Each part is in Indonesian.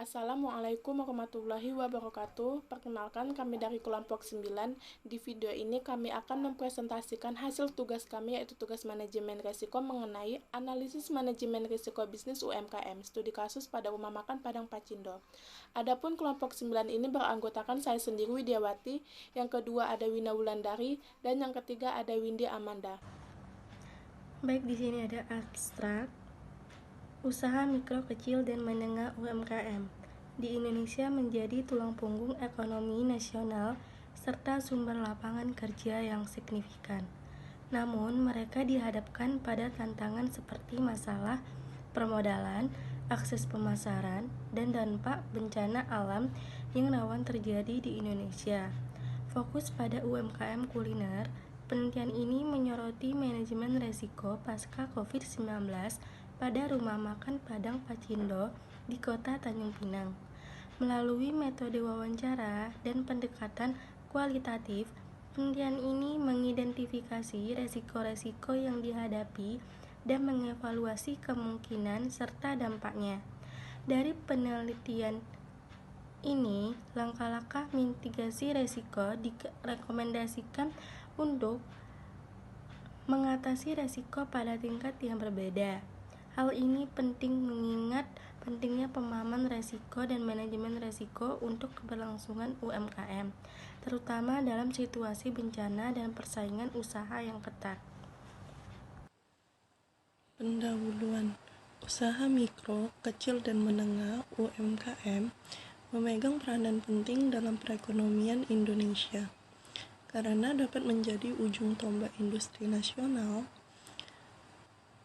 Assalamualaikum warahmatullahi wabarakatuh. Perkenalkan, kami dari kelompok 9. Di video ini kami akan mempresentasikan hasil tugas kami, yaitu tugas manajemen risiko mengenai analisis manajemen risiko bisnis UMKM, studi kasus pada rumah makan Padang Pacindo. Adapun kelompok 9 ini beranggotakan saya sendiri, Widiawati, yang kedua ada Wina Wulandari, dan yang ketiga ada Windy Amanda. Baik, di sini ada abstrak usaha mikro, kecil, dan menengah UMKM di Indonesia menjadi tulang punggung ekonomi nasional serta sumber lapangan kerja yang signifikan. Namun, mereka dihadapkan pada tantangan seperti masalah permodalan, akses pemasaran, dan dampak bencana alam yang rawan terjadi di Indonesia. Fokus pada UMKM kuliner, penelitian ini menyoroti manajemen resiko pasca COVID-19 pada rumah makan Padang Pacindo di kota Tanjung Pinang. Melalui metode wawancara dan pendekatan kualitatif, penelitian ini mengidentifikasi resiko-resiko yang dihadapi dan mengevaluasi kemungkinan serta dampaknya. Dari penelitian ini, langkah-langkah mitigasi resiko direkomendasikan untuk mengatasi resiko pada tingkat yang berbeda. Hal ini penting mengingat pentingnya pemahaman resiko dan manajemen resiko untuk keberlangsungan UMKM, terutama dalam situasi bencana dan persaingan usaha yang ketat. Pendahuluan. Usaha mikro, kecil, dan menengah UMKM memegang peranan penting dalam perekonomian Indonesia karena dapat menjadi ujung tombak industri nasional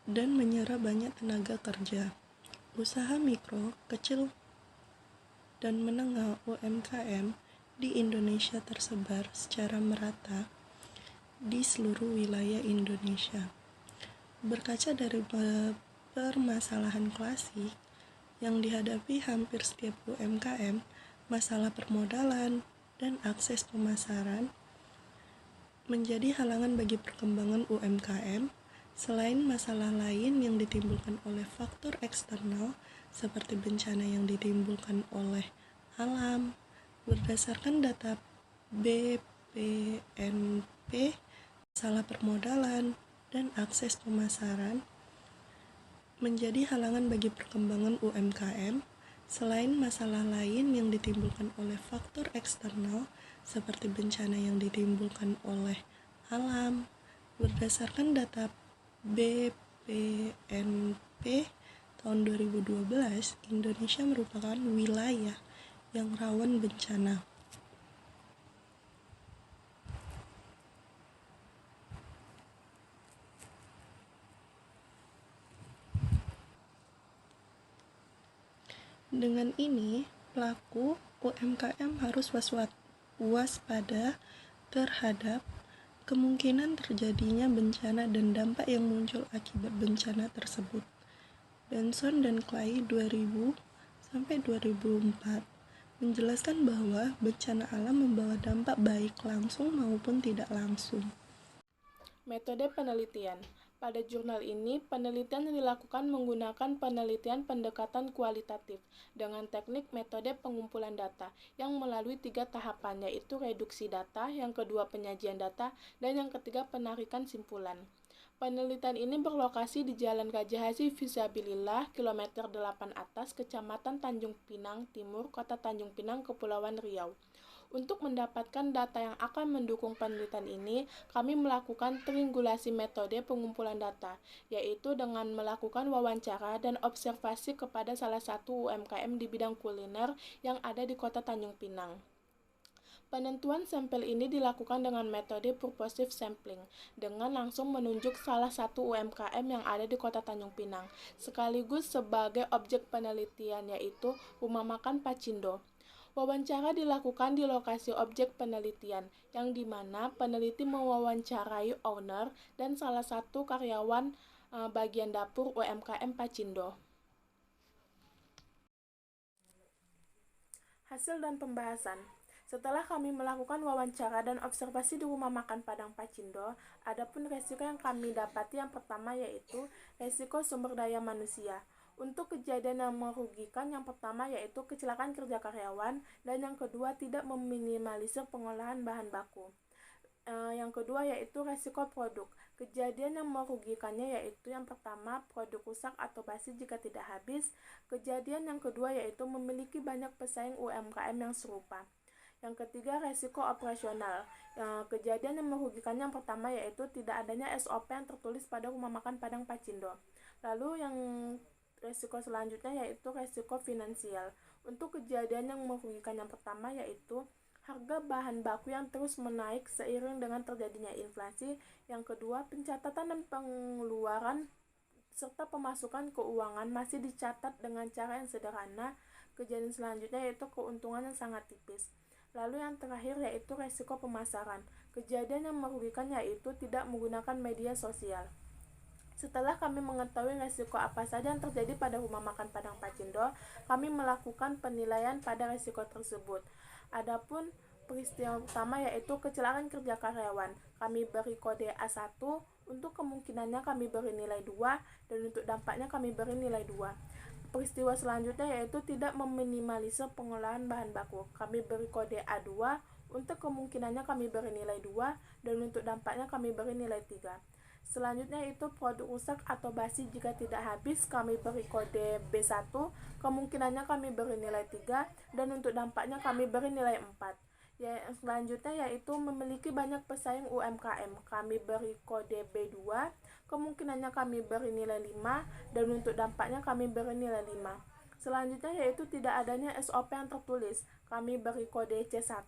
dan menyerap banyak tenaga kerja. Usaha mikro, kecil, dan menengah UMKM di Indonesia tersebar secara merata di seluruh wilayah Indonesia. Berkaca dari permasalahan klasik yang dihadapi hampir setiap UMKM, masalah permodalan dan akses pemasaran menjadi halangan bagi perkembangan UMKM. Selain masalah lain yang ditimbulkan oleh faktor eksternal seperti bencana yang ditimbulkan oleh alam, berdasarkan data BPNP, masalah permodalan dan akses pemasaran menjadi halangan bagi perkembangan UMKM. Selain masalah lain yang ditimbulkan oleh faktor eksternal seperti bencana yang ditimbulkan oleh alam, berdasarkan data BPNP tahun 2012, Indonesia merupakan wilayah yang rawan bencana. Dengan ini, pelaku UMKM harus waspada terhadap kemungkinan terjadinya bencana dan dampak yang muncul akibat bencana tersebut. Benson dan Clay 2000-2004 menjelaskan bahwa bencana alam membawa dampak baik langsung maupun tidak langsung. Metode penelitian. Pada jurnal ini, penelitian dilakukan menggunakan penelitian pendekatan kualitatif dengan teknik metode pengumpulan data yang melalui 3 tahapan, yaitu reduksi data, yang kedua penyajian data, dan yang ketiga penarikan simpulan. Penelitian ini berlokasi di Jalan Gajah Haji Fisabilillah, kilometer 8 atas, Kecamatan Tanjung Pinang Timur, Kota Tanjung Pinang, Kepulauan Riau. Untuk mendapatkan data yang akan mendukung penelitian ini, kami melakukan triangulasi metode pengumpulan data, yaitu dengan melakukan wawancara dan observasi kepada salah satu UMKM di bidang kuliner yang ada di Kota Tanjung Pinang. Penentuan sampel ini dilakukan dengan metode purposive sampling, dengan langsung menunjuk salah satu UMKM yang ada di Kota Tanjung Pinang, sekaligus sebagai objek penelitian, yaitu Rumah Makan Pacindo. Wawancara dilakukan di lokasi objek penelitian, yang dimana peneliti mewawancarai owner dan salah satu karyawan bagian dapur UMKM Pacindo. Hasil dan pembahasan. Setelah kami melakukan wawancara dan observasi di rumah makan Padang Pacindo, adapun resiko yang kami dapati yang pertama yaitu resiko sumber daya manusia. Untuk kejadian yang merugikan, yang pertama yaitu kecelakaan kerja karyawan, dan yang kedua tidak meminimalisir pengolahan bahan baku. Yang kedua yaitu resiko produk. Kejadian yang merugikannya yaitu yang pertama produk rusak atau basi jika tidak habis. Kejadian yang kedua yaitu memiliki banyak pesaing UMKM yang serupa. Yang ketiga, resiko operasional. Kejadian yang merugikannya yang pertama yaitu tidak adanya SOP yang tertulis pada rumah makan Padang Pacindo. Lalu yang resiko selanjutnya yaitu resiko finansial. Untuk kejadian yang merugikan yang pertama yaitu harga bahan baku yang terus menaik seiring dengan terjadinya inflasi. Yang kedua, pencatatan dan pengeluaran serta pemasukan keuangan masih dicatat dengan cara yang sederhana. Kejadian selanjutnya yaitu keuntungan yang sangat tipis. Lalu yang terakhir yaitu resiko pemasaran. Kejadian yang merugikan yaitu tidak menggunakan media sosial. Setelah kami mengetahui resiko apa saja yang terjadi pada rumah makan Padang Pacindo, kami melakukan penilaian pada resiko tersebut. Adapun peristiwa pertama yaitu kecelakaan kerja karyawan, kami beri kode A1, untuk kemungkinannya kami beri nilai 2, dan untuk dampaknya kami beri nilai 2. Peristiwa selanjutnya yaitu tidak meminimalisir pengolahan bahan baku, kami beri kode A2, untuk kemungkinannya kami beri nilai 2, dan untuk dampaknya kami beri nilai 3. Selanjutnya itu produk rusak atau basi jika tidak habis, kami beri kode B1, kemungkinannya kami beri nilai 3, dan untuk dampaknya kami beri nilai 4. Yang selanjutnya yaitu memiliki banyak pesaing UMKM, kami beri kode B2, kemungkinannya kami beri nilai 5, dan untuk dampaknya kami beri nilai 5. Selanjutnya yaitu tidak adanya SOP yang tertulis, kami beri kode C1,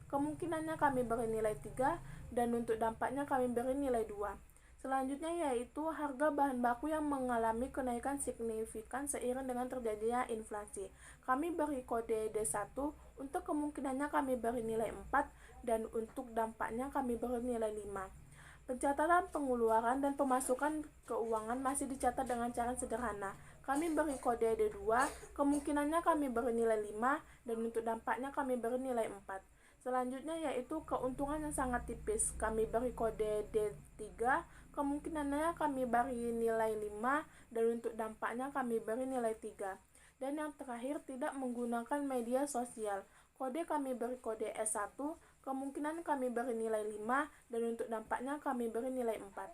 kemungkinannya kami beri nilai 3, dan untuk dampaknya kami beri nilai 2. Selanjutnya yaitu harga bahan baku yang mengalami kenaikan signifikan seiring dengan terjadinya inflasi. Kami beri kode D1, untuk kemungkinannya kami beri nilai 4, dan untuk dampaknya kami beri nilai 5. Pencatatan pengeluaran dan pemasukan keuangan masih dicatat dengan cara sederhana. Kami beri kode D2, kemungkinannya kami beri nilai 5, dan untuk dampaknya kami beri nilai 4. Selanjutnya yaitu keuntungan yang sangat tipis. Kami beri kode D3, kemungkinannya kami beri nilai 5, dan untuk dampaknya kami beri nilai 3. Dan yang terakhir, tidak menggunakan media sosial. Kode kami beri kode S1, kemungkinan kami beri nilai 5, dan untuk dampaknya kami beri nilai 4.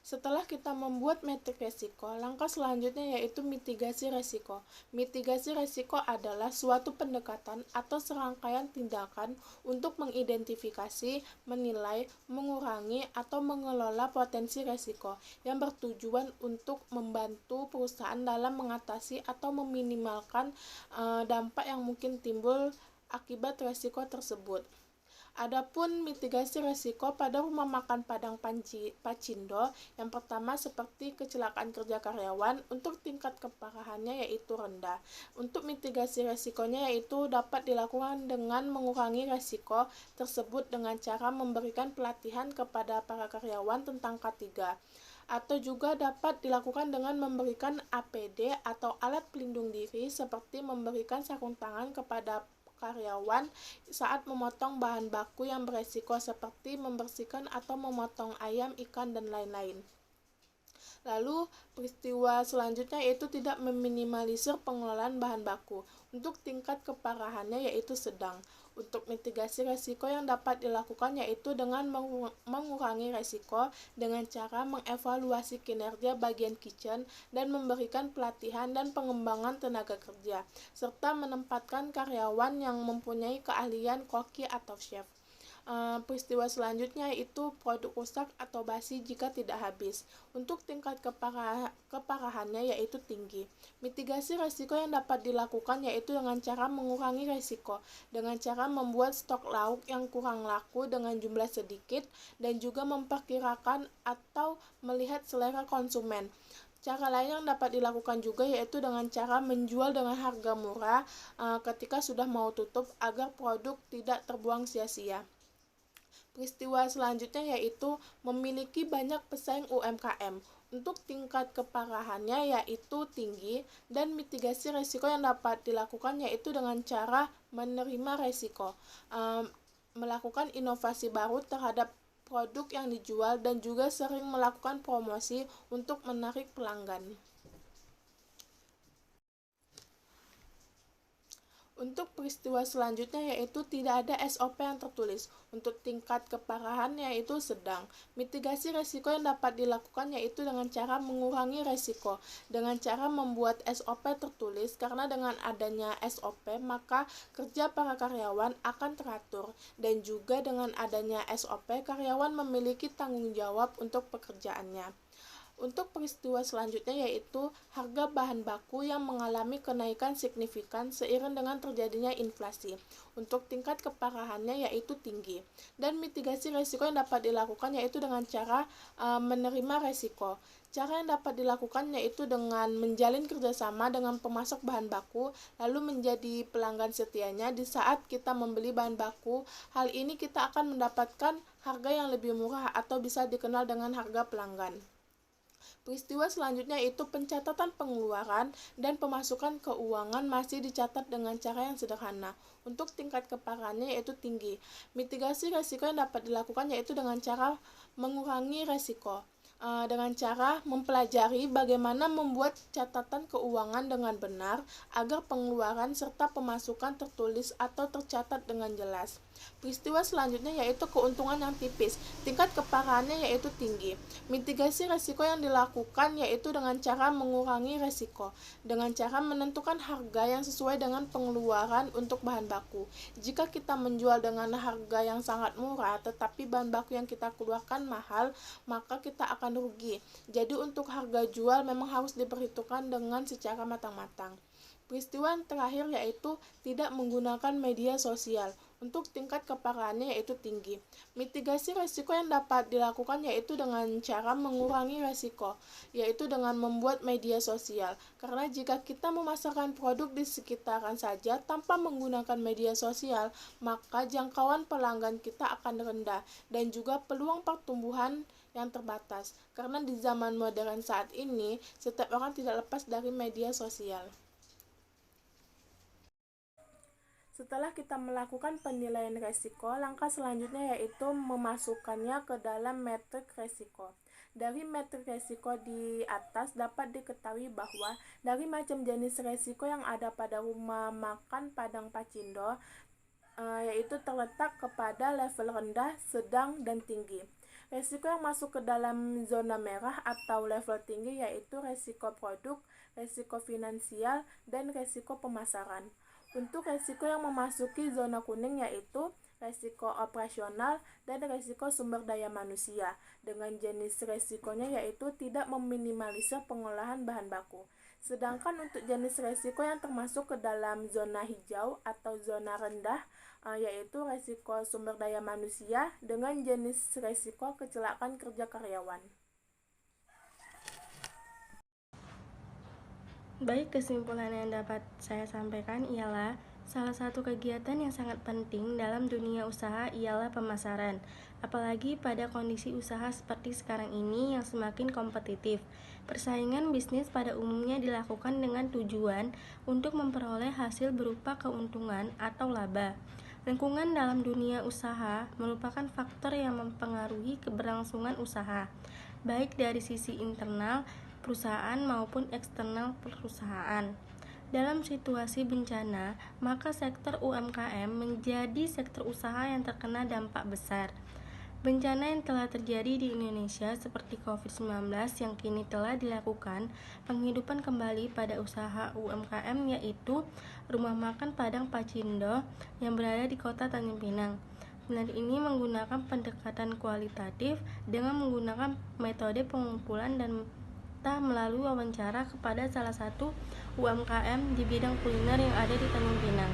Setelah kita membuat metrik resiko, langkah selanjutnya yaitu mitigasi resiko. Mitigasi resiko adalah suatu pendekatan atau serangkaian tindakan untuk mengidentifikasi, menilai, mengurangi, atau mengelola potensi resiko yang bertujuan untuk membantu perusahaan dalam mengatasi atau meminimalkan dampak yang mungkin timbul akibat resiko tersebut. Adapun mitigasi resiko pada rumah makan Padang Pacindo, yang pertama seperti kecelakaan kerja karyawan, untuk tingkat keparahannya yaitu rendah. Untuk mitigasi resikonya yaitu dapat dilakukan dengan mengurangi resiko tersebut dengan cara memberikan pelatihan kepada para karyawan tentang K3. Atau juga dapat dilakukan dengan memberikan APD atau alat pelindung diri, seperti memberikan sarung tangan kepada karyawan saat memotong bahan baku yang beresiko seperti membersihkan atau memotong ayam, ikan, dan lain-lain. Lalu peristiwa selanjutnya yaitu tidak meminimalisir pengelolaan bahan baku. Untuk tingkat keparahannya yaitu sedang. Untuk mitigasi resiko yang dapat dilakukan yaitu dengan mengurangi resiko dengan cara mengevaluasi kinerja bagian kitchen dan memberikan pelatihan dan pengembangan tenaga kerja, serta menempatkan karyawan yang mempunyai keahlian koki atau chef. Peristiwa selanjutnya yaitu produk rusak atau basi jika tidak habis. Untuk tingkat keparahannya yaitu tinggi. Mitigasi resiko yang dapat dilakukan yaitu dengan cara mengurangi resiko, dengan cara membuat stok lauk yang kurang laku dengan jumlah sedikit, dan juga memperkirakan atau melihat selera konsumen. Cara lain yang dapat dilakukan juga yaitu dengan cara menjual dengan harga murah ketika sudah mau tutup agar produk tidak terbuang sia-sia. Peristiwa selanjutnya yaitu memiliki banyak pesaing UMKM. Untuk tingkat keparahannya yaitu tinggi, dan mitigasi resiko yang dapat dilakukan yaitu dengan cara menerima resiko, melakukan inovasi baru terhadap produk yang dijual dan juga sering melakukan promosi untuk menarik pelanggan. Untuk peristiwa selanjutnya yaitu tidak ada SOP yang tertulis. Untuk tingkat keparahan yaitu sedang. Mitigasi resiko yang dapat dilakukan yaitu dengan cara mengurangi resiko. Dengan cara membuat SOP tertulis, karena dengan adanya SOP maka kerja para karyawan akan teratur. Dan juga dengan adanya SOP, karyawan memiliki tanggung jawab untuk pekerjaannya. Untuk peristiwa selanjutnya yaitu harga bahan baku yang mengalami kenaikan signifikan seiring dengan terjadinya inflasi. Untuk tingkat keparahannya yaitu tinggi. Dan mitigasi risiko yang dapat dilakukan yaitu dengan cara menerima risiko. Cara yang dapat dilakukan yaitu dengan menjalin kerjasama dengan pemasok bahan baku, lalu menjadi pelanggan setianya di saat kita membeli bahan baku. Hal ini kita akan mendapatkan harga yang lebih murah atau bisa dikenal dengan harga pelanggan. Peristiwa selanjutnya itu pencatatan pengeluaran dan pemasukan keuangan masih dicatat dengan cara yang sederhana. Untuk tingkat keparahannya yaitu tinggi. Mitigasi risiko yang dapat dilakukan yaitu dengan cara mengurangi risiko. Dengan cara mempelajari bagaimana membuat catatan keuangan dengan benar agar pengeluaran serta pemasukan tertulis atau tercatat dengan jelas. Peristiwa selanjutnya yaitu keuntungan yang tipis. Tingkat keparahannya yaitu tinggi. Mitigasi risiko yang dilakukan yaitu dengan cara mengurangi risiko, dengan cara menentukan harga yang sesuai dengan pengeluaran untuk bahan baku. Jika kita menjual dengan harga yang sangat murah tetapi bahan baku yang kita keluarkan mahal, maka kita akan rugi. Jadi untuk harga jual memang harus diperhitungkan dengan secara matang-matang. Peristiwa yang terakhir yaitu tidak menggunakan media sosial. Untuk tingkat keparahannya yaitu tinggi. Mitigasi risiko yang dapat dilakukan yaitu dengan cara mengurangi risiko, yaitu dengan membuat media sosial. Karena jika kita memasarkan produk di sekitaran saja tanpa menggunakan media sosial, maka jangkauan pelanggan kita akan rendah dan juga peluang pertumbuhan yang terbatas. Karena di zaman modern saat ini, setiap orang tidak lepas dari media sosial. Setelah kita melakukan penilaian risiko, langkah selanjutnya yaitu memasukkannya ke dalam metrik risiko. Dari metrik risiko di atas dapat diketahui bahwa dari macam jenis risiko yang ada pada rumah makan Padang Pacindo yaitu terletak kepada level rendah, sedang, dan tinggi. Risiko yang masuk ke dalam zona merah atau level tinggi yaitu risiko produk, risiko finansial, dan risiko pemasaran. Untuk risiko yang memasuki zona kuning yaitu risiko operasional dan risiko sumber daya manusia. Dengan jenis risikonya yaitu tidak meminimalisir pengolahan bahan baku. Sedangkan untuk jenis risiko yang termasuk ke dalam zona hijau atau zona rendah yaitu risiko sumber daya manusia dengan jenis risiko kecelakaan kerja karyawan. Baik, kesimpulan yang dapat saya sampaikan ialah salah satu kegiatan yang sangat penting dalam dunia usaha ialah pemasaran. Apalagi pada kondisi usaha seperti sekarang ini yang semakin kompetitif. Persaingan bisnis pada umumnya dilakukan dengan tujuan untuk memperoleh hasil berupa keuntungan atau laba. Lingkungan dalam dunia usaha merupakan faktor yang mempengaruhi keberlangsungan usaha, baik dari sisi internal perusahaan maupun eksternal perusahaan. Dalam situasi bencana, maka sektor UMKM menjadi sektor usaha yang terkena dampak besar. Bencana yang telah terjadi di Indonesia seperti COVID-19 yang kini telah dilakukan penghidupan kembali pada usaha UMKM yaitu Rumah Makan Padang Pacindo yang berada di Kota Tanjung Pinang. Benar ini menggunakan pendekatan kualitatif dengan menggunakan metode pengumpulan dan melalui wawancara kepada salah satu UMKM di bidang kuliner yang ada di Tanjung Pinang.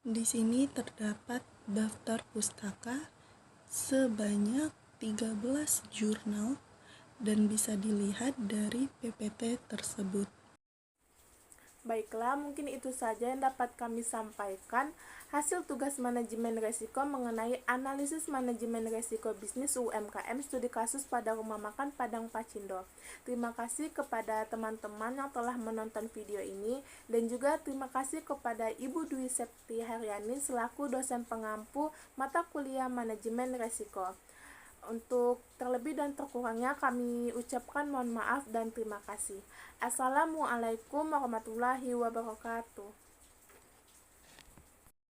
Di sini terdapat daftar pustaka sebanyak 13 jurnal dan bisa dilihat dari PPT tersebut. Baiklah, mungkin itu saja yang dapat kami sampaikan. Hasil tugas manajemen resiko mengenai analisis manajemen resiko bisnis UMKM studi kasus pada rumah makan Padang Pacindo. Terima kasih kepada teman-teman yang telah menonton video ini, dan juga terima kasih kepada Ibu Dwi Septi Haryani selaku dosen pengampu mata kuliah manajemen resiko. Untuk terlebih dan terkurangnya kami ucapkan mohon maaf dan terima kasih. Assalamualaikum warahmatullahi wabarakatuh.